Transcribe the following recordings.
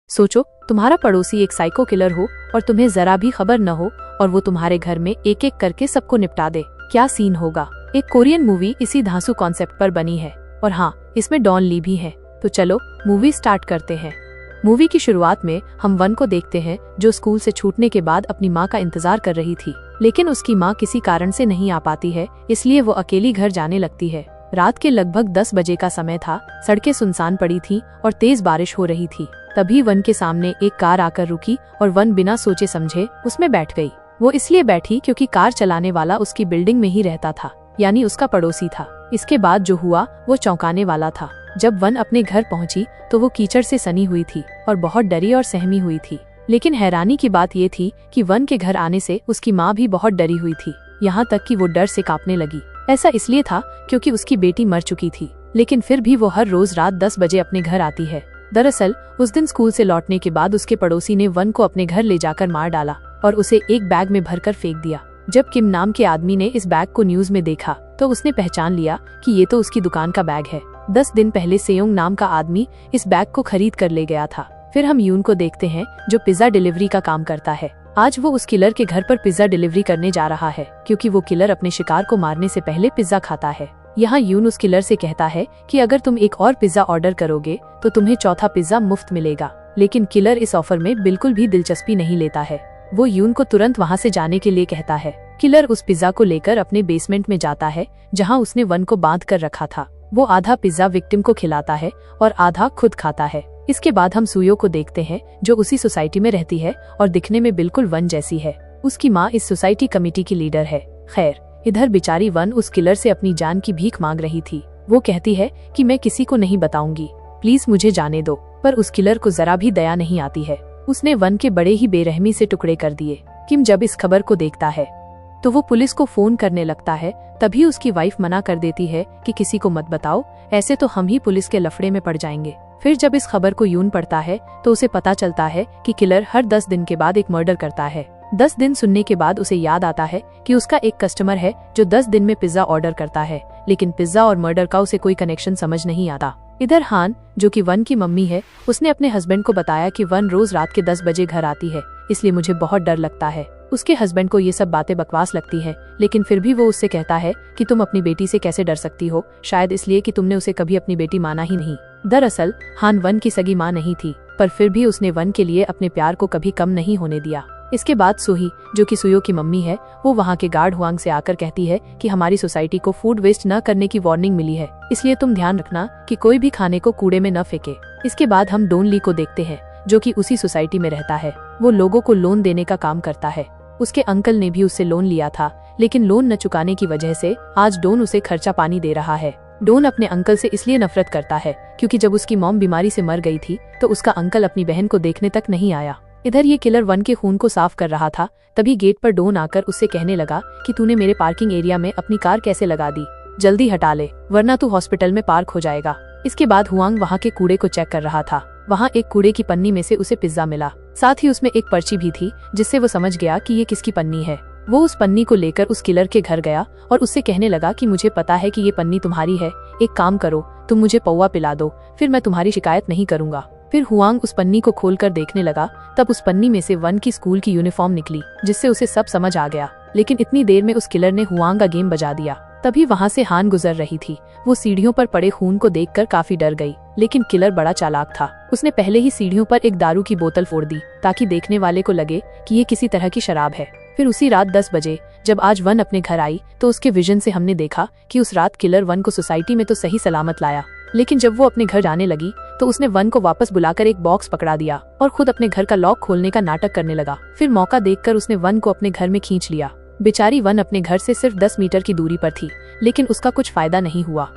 सोचो, तुम्हारा पड़ोसी एक साइको किलर हो और तुम्हें जरा भी खबर न हो और वो तुम्हारे घर में एक एक करके सबको निपटा दे। क्या सीन होगा। एक कोरियन मूवी इसी धांसू कॉन्सेप्ट पर बनी है और हाँ, इसमें डॉन ली भी है। तो चलो मूवी स्टार्ट करते हैं। मूवी की शुरुआत में हम वन को देखते हैं जो स्कूल से छूटने के बाद अपनी माँ का इंतजार कर रही थी, लेकिन उसकी माँ किसी कारण से नहीं आ पाती है, इसलिए वो अकेली घर जाने लगती है। रात के लगभग 10 बजे का समय था। सड़कें सुनसान पड़ी थी और तेज बारिश हो रही थी। तभी वन के सामने एक कार आकर रुकी और वन बिना सोचे समझे उसमें बैठ गई। वो इसलिए बैठी क्योंकि कार चलाने वाला उसकी बिल्डिंग में ही रहता था, यानी उसका पड़ोसी था। इसके बाद जो हुआ वो चौंकाने वाला था। जब वन अपने घर पहुंची तो वो कीचड़ से सनी हुई थी और बहुत डरी और सहमी हुई थी। लेकिन हैरानी की बात ये थी कि वन के घर आने से उसकी माँ भी बहुत डरी हुई थी, यहाँ तक कि वो डर से कांपने लगी। ऐसा इसलिए था क्योंकि उसकी बेटी मर चुकी थी, लेकिन फिर भी वो हर रोज रात 10 बजे अपने घर आती है। दरअसल उस दिन स्कूल से लौटने के बाद उसके पड़ोसी ने वन को अपने घर ले जाकर मार डाला और उसे एक बैग में भरकर फेंक दिया। जब किम नाम के आदमी ने इस बैग को न्यूज में देखा तो उसने पहचान लिया कि ये तो उसकी दुकान का बैग है। 10 दिन पहले सेयोंग नाम का आदमी इस बैग को खरीद कर ले गया था। फिर हम यून को देखते हैं जो पिज्जा डिलीवरी का काम करता है। आज वो उस किलर के घर पर पिज्जा डिलीवरी करने जा रहा है, क्योंकि वो किलर अपने शिकार को मारने से पहले पिज्जा खाता है। यहाँ यून उस किलर से कहता है कि अगर तुम एक और पिज्जा ऑर्डर करोगे तो तुम्हें चौथा पिज्जा मुफ्त मिलेगा, लेकिन किलर इस ऑफर में बिल्कुल भी दिलचस्पी नहीं लेता है। वो यून को तुरंत वहाँ से जाने के लिए कहता है। किलर उस पिज्जा को लेकर अपने बेसमेंट में जाता है जहाँ उसने वन को बांध कर रखा था। वो आधा पिज्जा विक्टिम को खिलाता है और आधा खुद खाता है। इसके बाद हम सुयो को देखते हैं जो उसी सोसाइटी में रहती है और दिखने में बिल्कुल वन जैसी है। उसकी माँ इस सोसाइटी कमेटी की लीडर है। खैर, इधर बेचारी वन उस किलर से अपनी जान की भीख मांग रही थी। वो कहती है कि मैं किसी को नहीं बताऊंगी, प्लीज मुझे जाने दो। पर उस किलर को जरा भी दया नहीं आती है। उसने वन के बड़े ही बेरहमी से टुकड़े कर दिए। किम जब इस खबर को देखता है तो वो पुलिस को फोन करने लगता है। तभी उसकी वाइफ मना कर देती है कि किसी को मत बताओ, ऐसे तो हम ही पुलिस के लफड़े में पड़ जाएंगे। फिर जब इस खबर को यून पढ़ता है तो उसे पता चलता है कि किलर हर 10 दिन के बाद एक मर्डर करता है। 10 दिन सुनने के बाद उसे याद आता है कि उसका एक कस्टमर है जो 10 दिन में पिज्जा ऑर्डर करता है, लेकिन पिज्जा और मर्डर का उसे कोई कनेक्शन समझ नहीं आता। इधर हान, जो कि वन की मम्मी है, उसने अपने हस्बैंड को बताया कि वन रोज रात के 10 बजे घर आती है, इसलिए मुझे बहुत डर लगता है। उसके हस्बैंड को ये सब बातें बकवास लगती हैं, लेकिन फिर भी वो उससे कहता है कि तुम अपनी बेटी से कैसे डर सकती हो, शायद इसलिए कि तुमने उसे कभी अपनी बेटी माना ही नहीं। दरअसल हान वन की सगी माँ नहीं थी, पर फिर भी उसने वन के लिए अपने प्यार को कभी कम नहीं होने दिया। इसके बाद सोही, जो कि सुयो की मम्मी है, वो वहाँ के गार्ड हुआंग से आकर कहती है कि हमारी सोसाइटी को फूड वेस्ट न करने की वार्निंग मिली है, इसलिए तुम ध्यान रखना कि कोई भी खाने को कूड़े में न फेंके। इसके बाद हम डोन ली को देखते हैं जो कि उसी सोसाइटी में रहता है। वो लोगों को लोन देने का काम करता है। उसके अंकल ने भी उससे लोन लिया था, लेकिन लोन न चुकाने की वजह से आज डोन उसे खर्चा पानी दे रहा है। डोन अपने अंकल से इसलिए नफरत करता है क्योंकि जब उसकी मॉम बीमारी से मर गई थी तो उसका अंकल अपनी बहन को देखने तक नहीं आया। इधर ये किलर वन के खून को साफ कर रहा था। तभी गेट पर डोन आकर उससे कहने लगा कि तूने मेरे पार्किंग एरिया में अपनी कार कैसे लगा दी, जल्दी हटा ले वरना तू हॉस्पिटल में पार्क हो जाएगा। इसके बाद हुआंग वहाँ के कूड़े को चेक कर रहा था। वहाँ एक कूड़े की पन्नी में से उसे पिज्जा मिला, साथ ही उसमें एक पर्ची भी थी जिससे वो समझ गया कि ये किसकी पन्नी है। वो उस पन्नी को लेकर उस किलर के घर गया और उससे कहने लगा कि मुझे पता है कि ये पन्नी तुम्हारी है, एक काम करो, तुम मुझे पौवा पिला दो, फिर मैं तुम्हारी शिकायत नहीं करूंगा। फिर हुआंग उस पन्नी को खोलकर देखने लगा। तब उस पन्नी में से वन की स्कूल की यूनिफॉर्म निकली, जिससे उसे सब समझ आ गया। लेकिन इतनी देर में उस किलर ने हुआंग का गेम बजा दिया। तभी वहाँ से हान गुजर रही थी। वो सीढ़ियों पर पड़े खून को देखकर काफी डर गई, लेकिन किलर बड़ा चालाक था। उसने पहले ही सीढ़ियों पर एक दारू की बोतल फोड़ दी ताकि देखने वाले को लगे कि ये किसी तरह की शराब है। फिर उसी रात 10 बजे जब आज वन अपने घर आई तो उसके विजन से हमने देखा कि उस रात किलर वन को सोसाइटी में तो सही सलामत लाया, लेकिन जब वो अपने घर जाने लगी तो उसने वन को वापस बुलाकर एक बॉक्स पकड़ा दिया और खुद अपने घर का लॉक खोलने का नाटक करने लगा। फिर मौका देखकर उसने वन को अपने घर में खींच लिया। बेचारी वन अपने घर से सिर्फ 10 मीटर की दूरी पर थी, लेकिन उसका कुछ फायदा नहीं हुआ।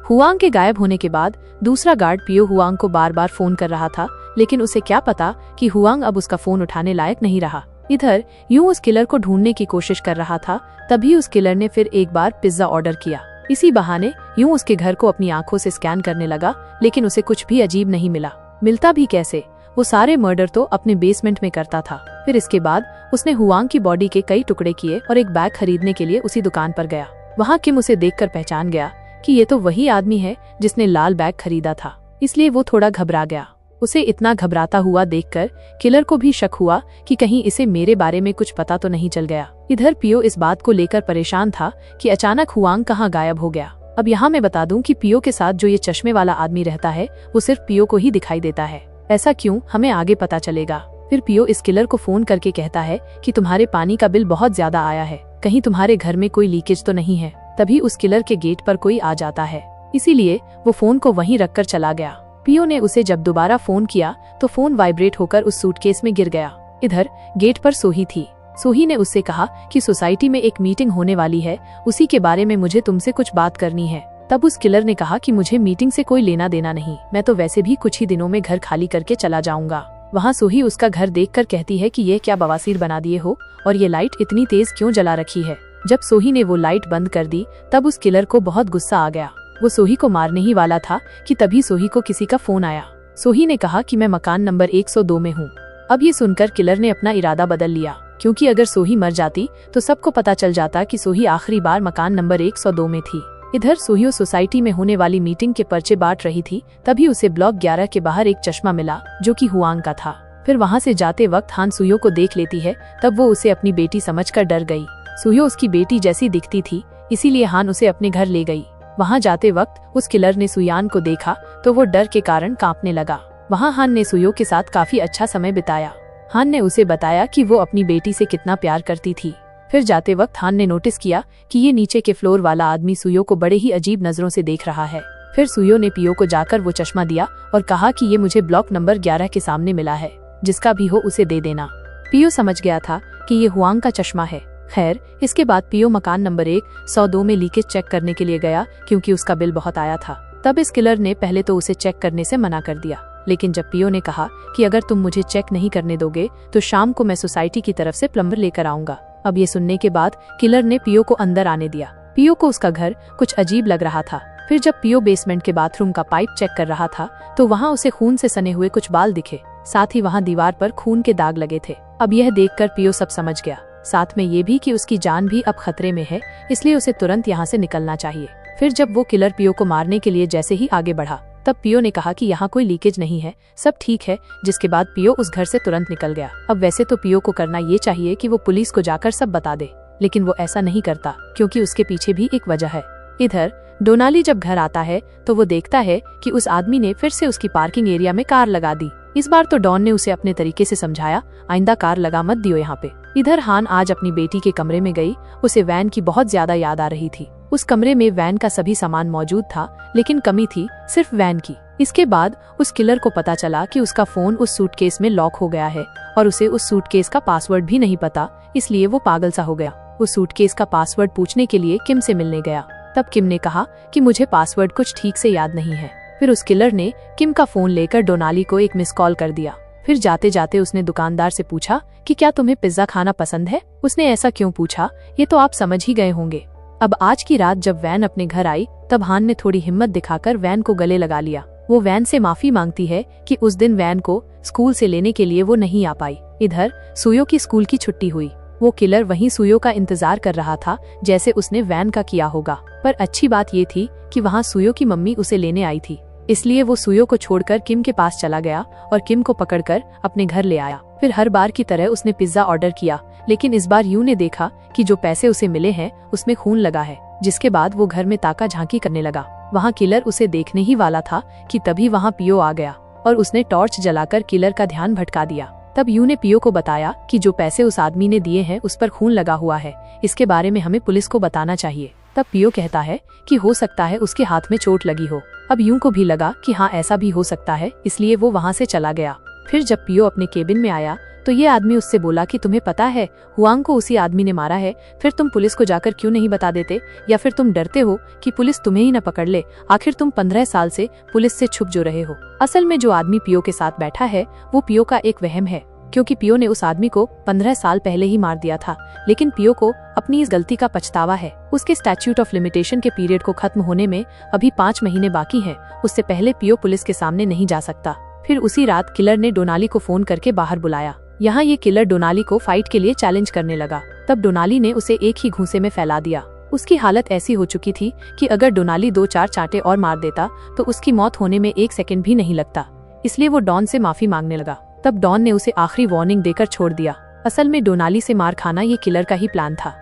हुआंग के गायब होने के बाद दूसरा गार्ड पियो हुआंग को बार बार फोन कर रहा था, लेकिन उसे क्या पता कि हुआंग अब उसका फोन उठाने लायक नहीं रहा। इधर यूं उस किलर को ढूंढने की कोशिश कर रहा था। तभी उस किलर ने फिर एक बार पिज्जा ऑर्डर किया। इसी बहाने यूं उसके घर को अपनी आंखों से स्कैन करने लगा, लेकिन उसे कुछ भी अजीब नहीं मिला। मिलता भी कैसे, वो सारे मर्डर तो अपने बेसमेंट में करता था। फिर इसके बाद उसने हुआंग की बॉडी के कई टुकड़े किए और एक बैग खरीदने के लिए उसी दुकान पर गया। वहाँ किम उसे देखकर पहचान गया कि ये तो वही आदमी है जिसने लाल बैग खरीदा था, इसलिए वो थोड़ा घबरा गया। उसे इतना घबराता हुआ देखकर किलर को भी शक हुआ कि कहीं इसे मेरे बारे में कुछ पता तो नहीं चल गया। इधर पियो इस बात को लेकर परेशान था कि अचानक हुआंग कहाँ गायब हो गया। अब यहाँ मैं बता दूं कि पियो के साथ जो ये चश्मे वाला आदमी रहता है वो सिर्फ पियो को ही दिखाई देता है। ऐसा क्यों, हमें आगे पता चलेगा। फिर पियो इस किलर को फोन करके कहता है कि तुम्हारे पानी का बिल बहुत ज्यादा आया है, कहीं तुम्हारे घर में कोई लीकेज तो नहीं है। तभी उस किलर के गेट पर कोई आ जाता है, इसीलिए वो फोन को वहीं रखकर चला गया। पियो ने उसे जब दोबारा फोन किया तो फोन वाइब्रेट होकर उस सूटकेस में गिर गया। इधर गेट पर सोही थी। सोही ने उससे कहा कि सोसाइटी में एक मीटिंग होने वाली है, उसी के बारे में मुझे तुमसे कुछ बात करनी है। तब उस किलर ने कहा कि मुझे मीटिंग से कोई लेना देना नहीं, मैं तो वैसे भी कुछ ही दिनों में घर खाली करके चला जाऊंगा। वहाँ सोही उसका घर देखकर कहती है कि ये क्या बवासीर बना दिए हो और ये लाइट इतनी तेज क्यों जला रखी है। जब सोही ने वो लाइट बंद कर दी तब उस किलर को बहुत गुस्सा आ गया। वो सोही को मारने ही वाला था कि तभी सोही को किसी का फोन आया। सोही ने कहा कि मैं मकान नंबर 102 में हूँ। अब ये सुनकर किलर ने अपना इरादा बदल लिया, क्योंकि अगर सोही मर जाती तो सबको पता चल जाता कि सोही आखिरी बार मकान नंबर 102 में थी। इधर सोही सोसाइटी में होने वाली मीटिंग के पर्चे बांट रही थी, तभी उसे ब्लॉक 11 के बाहर एक चश्मा मिला जो कि हुआंग का था। फिर वहाँ से जाते वक्त हान सुयो को देख लेती है, तब वो उसे अपनी बेटी समझकर डर गई। सुयो उसकी बेटी जैसी दिखती थी, इसीलिए हान उसे अपने घर ले गई। वहाँ जाते वक्त उस किलर ने सुयान को देखा तो वो डर के कारण कांपने लगा। वहाँ हान ने सुयो के साथ काफी अच्छा समय बिताया। हान ने उसे बताया कि वो अपनी बेटी से कितना प्यार करती थी। फिर जाते वक्त हान ने नोटिस किया कि ये नीचे के फ्लोर वाला आदमी सुयो को बड़े ही अजीब नजरों से देख रहा है। फिर सुयो ने पियो को जाकर वो चश्मा दिया और कहा कि ये मुझे ब्लॉक नंबर 11 के सामने मिला है, जिसका भी हो उसे दे देना। पियो समझ गया था कि ये हुआंग का चश्मा है। खैर, इसके बाद पियो मकान नंबर 102 में लीकेज चेक करने के लिए गया, क्योंकि उसका बिल बहुत आया था। तब इस किलर ने पहले तो उसे चेक करने से मना कर दिया, लेकिन जब पियो ने कहा कि अगर तुम मुझे चेक नहीं करने दोगे तो शाम को मैं सोसाइटी की तरफ से प्लम्बर लेकर आऊंगा। अब ये सुनने के बाद किलर ने पियो को अंदर आने दिया। पियो को उसका घर कुछ अजीब लग रहा था। फिर जब पियो बेसमेंट के बाथरूम का पाइप चेक कर रहा था तो वहाँ उसे खून से सने हुए कुछ बाल दिखे, साथ ही वहाँ दीवार पर खून के दाग लगे थे। अब यह देखकर पियो सब समझ गया, साथ में ये भी कि उसकी जान भी अब खतरे में है, इसलिए उसे तुरंत यहाँ से निकलना चाहिए। फिर जब वो किलर पियो को मारने के लिए जैसे ही आगे बढ़ा तब पियो ने कहा कि यहाँ कोई लीकेज नहीं है, सब ठीक है, जिसके बाद पियो उस घर से तुरंत निकल गया। अब वैसे तो पियो को करना ये चाहिए कि वो पुलिस को जाकर सब बता दे, लेकिन वो ऐसा नहीं करता क्योंकि उसके पीछे भी एक वजह है। इधर डोनाली जब घर आता है तो वो देखता है कि उस आदमी ने फिर से उसकी पार्किंग एरिया में कार लगा दी। इस बार तो डॉन ने उसे अपने तरीके से समझाया, आइंदा कार लगा मत दियो यहाँ पे। इधर हान आज अपनी बेटी के कमरे में गई। उसे वैन की बहुत ज्यादा याद आ रही थी। उस कमरे में वैन का सभी सामान मौजूद था, लेकिन कमी थी सिर्फ वैन की। इसके बाद उस किलर को पता चला कि उसका फोन उस सूटकेस में लॉक हो गया है और उसे उस सूटकेस का पासवर्ड भी नहीं पता, इसलिए वो पागल सा हो गया। उस सूटकेस का पासवर्ड पूछने के लिए किम से मिलने गया। तब किम ने कहा कि मुझे पासवर्ड कुछ ठीक से याद नहीं है। फिर उस किलर ने किम का फोन लेकर डोनाली को एक मिस कॉल कर दिया। फिर जाते जाते उसने दुकानदार से पूछा कि क्या तुम्हें पिज्जा खाना पसंद है। उसने ऐसा क्यों पूछा ये तो आप समझ ही गए होंगे। अब आज की रात जब वैन अपने घर आई तब हान ने थोड़ी हिम्मत दिखाकर वैन को गले लगा लिया। वो वैन से माफी मांगती है कि उस दिन वैन को स्कूल से लेने के लिए वो नहीं आ पाई। इधर सुयो की स्कूल की छुट्टी हुई। वो किलर वहीं सुयो का इंतजार कर रहा था, जैसे उसने वैन का किया होगा। पर अच्छी बात ये थी कि वहाँ सुयो की मम्मी उसे लेने आई थी, इसलिए वो सुयो को छोड़कर किम के पास चला गया और किम को पकड़कर अपने घर ले आया। फिर हर बार की तरह उसने पिज्जा ऑर्डर किया, लेकिन इस बार यूं ने देखा कि जो पैसे उसे मिले हैं उसमें खून लगा है, जिसके बाद वो घर में ताका झांकी करने लगा। वहाँ किलर उसे देखने ही वाला था कि तभी वहाँ पियो आ गया और उसने टॉर्च जलाकर किलर का ध्यान भटका दिया। तब यूं ने पियो को बताया कि जो पैसे उस आदमी ने दिए हैं उस पर खून लगा हुआ है, इसके बारे में हमें पुलिस को बताना चाहिए। तब पियो कहता है कि हो सकता है उसके हाथ में चोट लगी हो। अब यूं को भी लगा कि हाँ ऐसा भी हो सकता है, इसलिए वो वहाँ से चला गया। फिर जब पियो अपने केबिन में आया तो ये आदमी उससे बोला कि तुम्हें पता है हुआंग को उसी आदमी ने मारा है, फिर तुम पुलिस को जाकर क्यों नहीं बता देते, या फिर तुम डरते हो कि पुलिस तुम्हें ही न पकड़ ले। आखिर तुम 15 साल से पुलिस से छुप जो रहे हो। असल में जो आदमी पियो के साथ बैठा है वो पियो का एक वहम है, क्योंकि पियो ने उस आदमी को 15 साल पहले ही मार दिया था, लेकिन पियो को अपनी इस गलती का पछतावा है। उसके स्टैट्यूट ऑफ लिमिटेशन के पीरियड को खत्म होने में अभी 5 महीने बाकी हैं, उससे पहले पियो पुलिस के सामने नहीं जा सकता। फिर उसी रात किलर ने डोनाली को फोन करके बाहर बुलाया। यहाँ ये किलर डोनाली को फाइट के लिए चैलेंज करने लगा। तब डोनाली ने उसे एक ही घूंसे में फैला दिया। उसकी हालत ऐसी हो चुकी थी कि अगर डोनाली 2-4 चांटे और मार देता तो उसकी मौत होने में 1 सेकंड भी नहीं लगता। इसलिए वो डॉन से माफी मांगने लगा। तब डॉन ने उसे आखिरी वार्निंग देकर छोड़ दिया। असल में डोनाली से मार खाना ये किलर का ही प्लान था।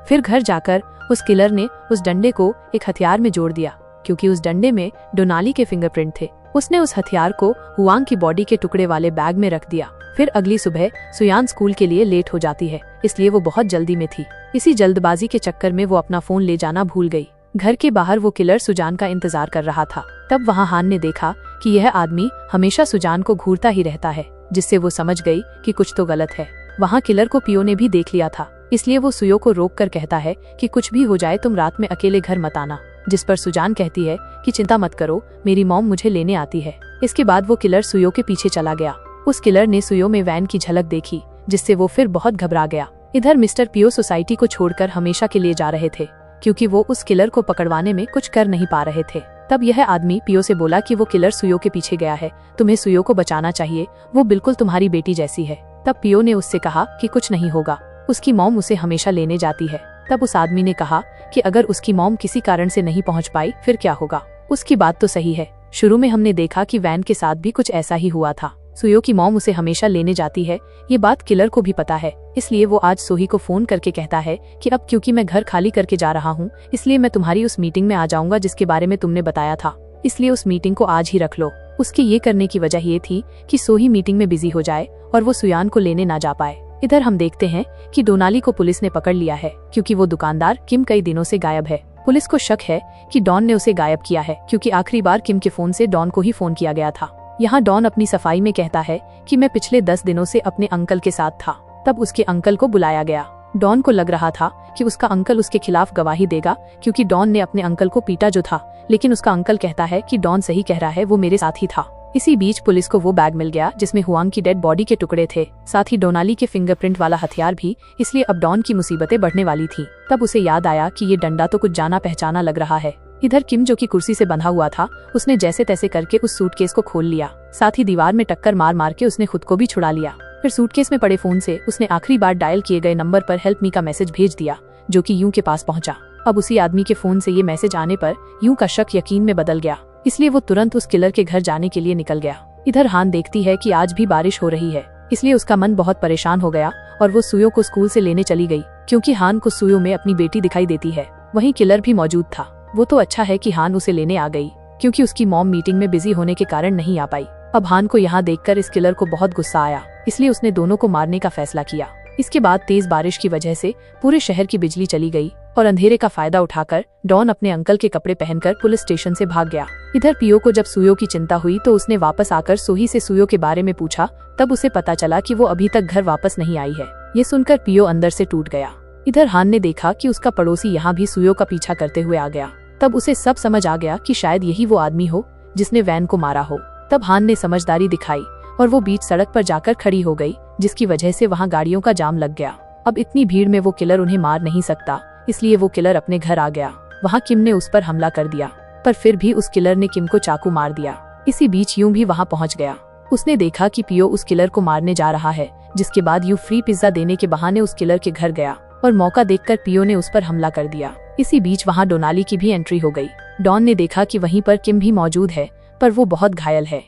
फिर घर जाकर उस किलर ने उस डंडे को एक हथियार में जोड़ दिया, क्योंकि उस डंडे में डोनाली के फिंगरप्रिंट थे। उसने उस हथियार को हुआंग की बॉडी के टुकड़े वाले बैग में रख दिया। फिर अगली सुबह सुयान स्कूल के लिए लेट हो जाती है, इसलिए वो बहुत जल्दी में थी। इसी जल्दबाजी के चक्कर में वो अपना फोन ले जाना भूल गई। घर के बाहर वो किलर सुजान का इंतजार कर रहा था। तब वहाँ हान ने देखा कि यह आदमी हमेशा सुजान को घूरता ही रहता है, जिससे वो समझ गई कि कुछ तो गलत है। वहाँ किलर को पियो ने भी देख लिया था, इसलिए वो सुयो को रोक कर कहता है कि कुछ भी हो जाए तुम रात में अकेले घर मत आना। जिस पर सुजान कहती है कि चिंता मत करो, मेरी मॉम मुझे लेने आती है। इसके बाद वो किलर सुयो के पीछे चला गया। उस किलर ने सुयो में वैन की झलक देखी, जिससे वो फिर बहुत घबरा गया। इधर मिस्टर पियो सोसाइटी को छोड़कर हमेशा के लिए जा रहे थे, क्योंकि वो उस किलर को पकड़वाने में कुछ कर नहीं पा रहे थे। तब यह आदमी पियो से बोला कि वो किलर सुयो के पीछे गया है, तुम्हें सुयो को बचाना चाहिए, वो बिल्कुल तुम्हारी बेटी जैसी है। तब पियो ने उससे कहा कि कुछ नहीं होगा, उसकी मॉम उसे हमेशा लेने जाती है। तब उस आदमी ने कहा कि अगर उसकी मॉम किसी कारण से नहीं पहुंच पाई फिर क्या होगा। उसकी बात तो सही है, शुरू में हमने देखा कि वैन के साथ भी कुछ ऐसा ही हुआ था। सुयो की मॉम उसे हमेशा लेने जाती है, ये बात किलर को भी पता है। इसलिए वो आज सोही को फोन करके कहता है कि अब क्योंकि मैं घर खाली करके जा रहा हूँ, इसलिए मैं तुम्हारी उस मीटिंग में आ जाऊंगा जिसके बारे में तुमने बताया था, इसलिए उस मीटिंग को आज ही रख लो। उसके ये करने की वजह ये थी कि सोही मीटिंग में बिजी हो जाए और वो सुयान को लेने ना जा पाए। इधर हम देखते हैं कि डोनाली को पुलिस ने पकड़ लिया है, क्योंकि वो दुकानदार किम कई दिनों से गायब है। पुलिस को शक है कि डॉन ने उसे गायब किया है, क्योंकि आखिरी बार किम के फोन से डॉन को ही फोन किया गया था। यहाँ डॉन अपनी सफाई में कहता है कि मैं पिछले 10 दिनों से अपने अंकल के साथ था। तब उसके अंकल को बुलाया गया। डॉन को लग रहा था कि उसका अंकल उसके खिलाफ गवाही देगा, क्योंकि डॉन ने अपने अंकल को पीटा जो था, लेकिन उसका अंकल कहता है कि डॉन सही कह रहा है, वो मेरे साथ ही था। इसी बीच पुलिस को वो बैग मिल गया जिसमें हुआंग की डेड बॉडी के टुकड़े थे, साथ ही डोनाली के फिंगरप्रिंट वाला हथियार भी। इसलिए अब डॉन की मुसीबतें बढ़ने वाली थी। तब उसे याद आया कि ये डंडा तो कुछ जाना पहचाना लग रहा है। इधर किम जो कि कुर्सी से बंधा हुआ था, उसने जैसे तैसे करके उस सूटकेस को खोल लिया। साथ ही दीवार में टक्कर मार मार के उसने खुद को भी छुड़ा लिया। फिर सूटकेस में पड़े फोन से उसने आखिरी बार डायल किए गए नंबर पर हेल्प मी का मैसेज भेज दिया, जो कि यूं के पास पहुंचा। अब उसी आदमी के फोन से ये मैसेज आने पर यूं का शक यकीन में बदल गया, इसलिए वो तुरंत उस किलर के घर जाने के लिए निकल गया। इधर हान देखती है कि आज भी बारिश हो रही है, इसलिए उसका मन बहुत परेशान हो गया और वो सुयो को स्कूल से लेने चली गई, क्योंकि हान को सुयो में अपनी बेटी दिखाई देती है। वहीं किलर भी मौजूद था। वो तो अच्छा है कि हान उसे लेने आ गई, क्योंकि उसकी मॉम मीटिंग में बिजी होने के कारण नहीं आ पाई। अब हान को यहाँ देखकर इस किलर को बहुत गुस्सा आया, इसलिए उसने दोनों को मारने का फैसला किया। इसके बाद तेज बारिश की वजह से पूरे शहर की बिजली चली गई और अंधेरे का फायदा उठाकर डॉन अपने अंकल के कपड़े पहनकर पुलिस स्टेशन से भाग गया। इधर पियो को जब सुयो की चिंता हुई तो उसने वापस आकर सोही से सुयो के बारे में पूछा। तब उसे पता चला कि वो अभी तक घर वापस नहीं आई है। ये सुनकर पियो अंदर से टूट गया। इधर हान ने देखा कि उसका पड़ोसी यहाँ भी सुयो का पीछा करते हुए आ गया। तब उसे सब समझ आ गया कि शायद यही वो आदमी हो जिसने वैन को मारा हो। तब हान ने समझदारी दिखाई और वो बीच सड़क पर जाकर खड़ी हो गई, जिसकी वजह से वहाँ गाड़ियों का जाम लग गया। अब इतनी भीड़ में वो किलर उन्हें मार नहीं सकता, इसलिए वो किलर अपने घर आ गया। वहाँ किम ने उस पर हमला कर दिया, पर फिर भी उस किलर ने किम को चाकू मार दिया। इसी बीच यूं भी वहाँ पहुँच गया। उसने देखा कि पियो उस किलर को मारने जा रहा है, जिसके बाद यूं फ्री पिज्जा देने के बहाने उस किलर के घर गया और मौका देखकर पियो ने उस पर हमला कर दिया। इसी बीच वहाँ डोनाली की भी एंट्री हो गई। डॉन ने देखा कि वहीं पर किम भी मौजूद है, पर वो बहुत घायल है।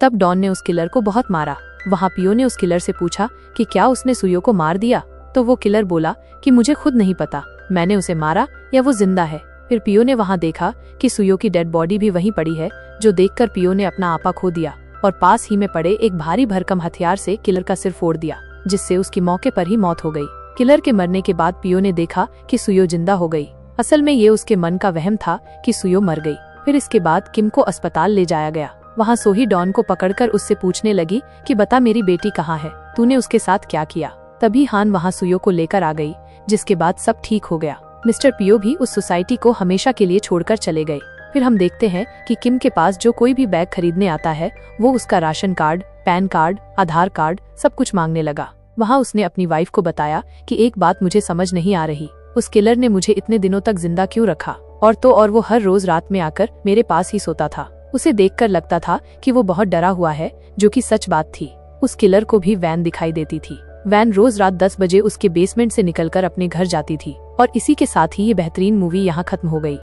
तब डॉन ने उस किलर को बहुत मारा। वहाँ पियो ने उस किलर से पूछा कि क्या उसने सुयो को मार दिया, तो वो किलर बोला कि मुझे खुद नहीं पता, मैंने उसे मारा या वो जिंदा है। फिर पियो ने वहाँ देखा कि सुयो की डेड बॉडी भी वहीं पड़ी है, जो देखकर पियो ने अपना आपा खो दिया और पास ही में पड़े एक भारी भरकम हथियार से किलर का सिर फोड़ दिया, जिससे उसकी मौके पर ही मौत हो गई। किलर के मरने के बाद पियो ने देखा कि सुयो जिंदा हो गई। असल में ये उसके मन का वहम था कि सुयो मर गई। फिर इसके बाद किम को अस्पताल ले जाया गया। वहाँ सोही डॉन को पकड़कर उससे पूछने लगी कि बता मेरी बेटी कहाँ है, तूने उसके साथ क्या किया। तभी हान वहाँ सुयो को लेकर आ गई, जिसके बाद सब ठीक हो गया। मिस्टर पियो भी उस सोसाइटी को हमेशा के लिए छोड़कर चले गए। फिर हम देखते हैं कि किम के पास जो कोई भी बैग खरीदने आता है वो उसका राशन कार्ड, पैन कार्ड, आधार कार्ड सब कुछ मांगने लगा। वहाँ उसने अपनी वाइफ को बताया कि एक बात मुझे समझ नहीं आ रही, उस किलर ने मुझे इतने दिनों तक जिंदा क्यों रखा, और वो हर रोज रात में आकर मेरे पास ही सोता था। उसे देखकर लगता था कि वो बहुत डरा हुआ है, जो कि सच बात थी। उस किलर को भी वैन दिखाई देती थी। वैन रोज रात 10 बजे उसके बेसमेंट से निकलकर अपने घर जाती थी। और इसी के साथ ही ये बेहतरीन मूवी यहाँ खत्म हो गई।